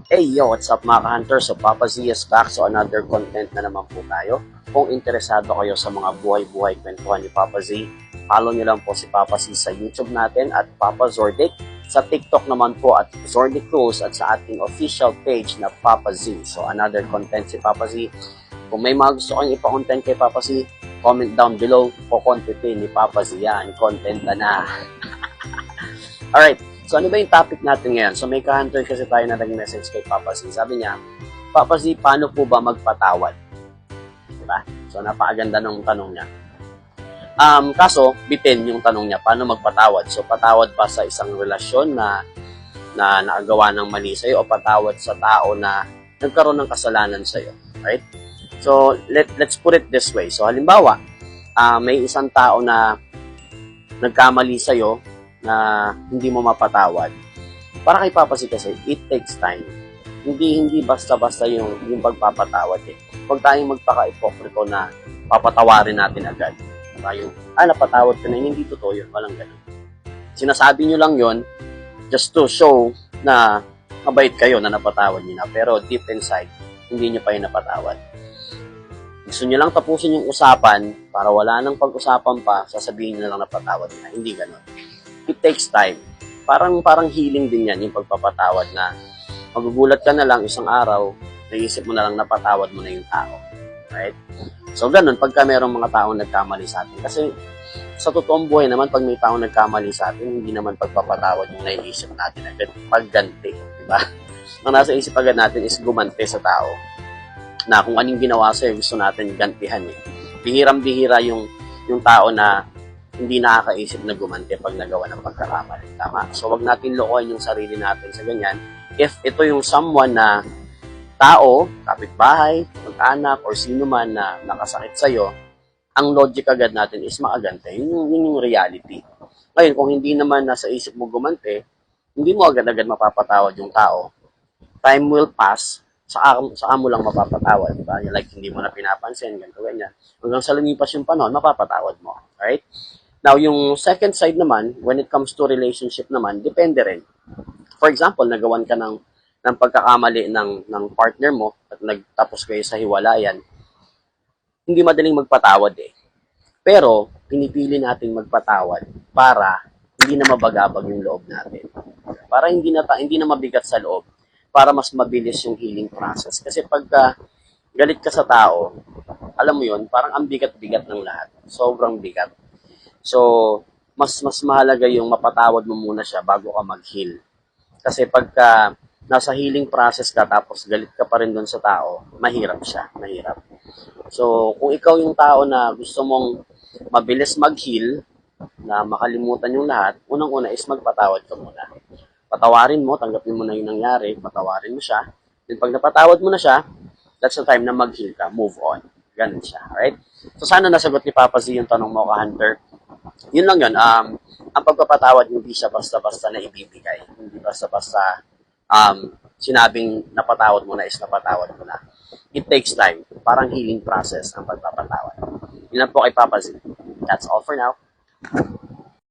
Hey yo, what's up mga ka-hunter? So Papa Z is back. So another content na naman po tayo. Kung interesado kayo sa mga buhay-buhay kwentuhan ni Papa Z, follow nyo lang po si Papa Z sa YouTube natin at Papa Zordic. Sa TikTok naman po at Zordic Cruz at sa ating official page na Papa Z. So another content si Papa Z. Kung may mga gusto kayong ipa-content kay Papa Z, comment down below. Kukontentin ni Papa Z yan. Content na. Alright. So, ano ba yung topic natin ngayon? So, may ka-hunter kasi tayo na nag-message kay Papa Z. Sabi niya, Papa Z, paano po ba magpatawad? Diba? So, napakaganda ng tanong niya. Kaso, bitin yung tanong niya, paano magpatawad? So, patawad ba sa isang relasyon na nakagawa ng mali sa'yo o patawad sa tao na nagkaroon ng kasalanan sa'yo? Right? So, let's put it this way. So, halimbawa, may isang tao na nagkamali sa'yo na hindi mo mapatawad. Para kay Papa Z kasi, it takes time. Hindi basta-basta yung pagpapatawad eh. Huwag tayong magpaka-ipokrito na papatawarin natin agad. Diba? Yung, napatawad ka na, hindi totoo yun. Walang ganun. Sinasabi nyo lang yun just to show na mabait kayo na napatawad nyo na. Pero deep inside, hindi nyo pa yung napatawad. Gusto nyo lang tapusin yung usapan para wala nang pag-usapan pa, sasabihin nyo lang napatawad nyo na. Hindi ganun. It takes time. Parang healing din yan, yung pagpapatawad na magugulat ka na lang isang araw, naisip mo na lang napatawad mo na yung tao. Right? So, ganun, pagka mayroong mga taong nagkamali sa atin. Kasi, sa totoong buhay naman, pag may taong nagkamali sa atin, hindi naman pagpapatawad yung naiisip natin agad. Pagganti. Diba? Ang nasa isip agad natin is gumante sa tao. Na kung anong ginawa sa'yo, gusto natin gantihan eh. Bihirang-bihira yung tao na hindi nakakaisip na gumante pag nagawa ng pagkakamali. Tama? So, wag natin lokohin yung sarili natin sa ganyan. If ito yung someone na tao, kapitbahay, mag-anak, or sino man na nakasakit sa'yo, ang logic agad natin is makagante. Yun yung reality. Ngayon, kung hindi naman nasa isip mo gumante, hindi mo agad-agad mapapatawad yung tao. Time will pass, saan mo lang mapapatawad, diba? Like, hindi mo na pinapansin, ganito, ganyan. Hanggang sa lumipas yung panahon, mapapatawad mo. Alright? Now, yung second side naman, when it comes to relationship naman, depende rin. For example, nagawan ka ng pagkakamali ng partner mo at nagtapos kayo sa hiwalayan, hindi madaling magpatawad eh. Pero, pinipili natin magpatawad para hindi na mabagabag yung loob natin. Para hindi na mabigat sa loob, para mas mabilis yung healing process. Kasi pagka galit ka sa tao, alam mo yun, parang ang bigat-bigat ng lahat. Sobrang bigat. So, mas mahalaga yung mapatawad mo muna siya bago ka mag-heal. Kasi pagka nasa healing process ka tapos galit ka pa rin doon sa tao, mahirap siya. Mahirap. So, kung ikaw yung tao na gusto mong mabilis mag-heal, na makalimutan yung lahat, unang-una is magpatawad ka muna. Patawarin mo, tanggapin mo na yung nangyari, patawarin mo siya. Then pag napatawad mo na siya, that's the time na mag-heal ka, move on. Ganun siya, alright? So, sana nasagot ni Papa Z yung tanong mo, ka-hunter. Yun lang yun. Ang pagpapatawad, hindi siya basta-basta na ibibigay. Hindi basta-basta sinabing napatawad mo na is napatawad mo na. It takes time. Parang healing process ang pagpapatawad. Yun lang po kay Papa Z. That's all for now.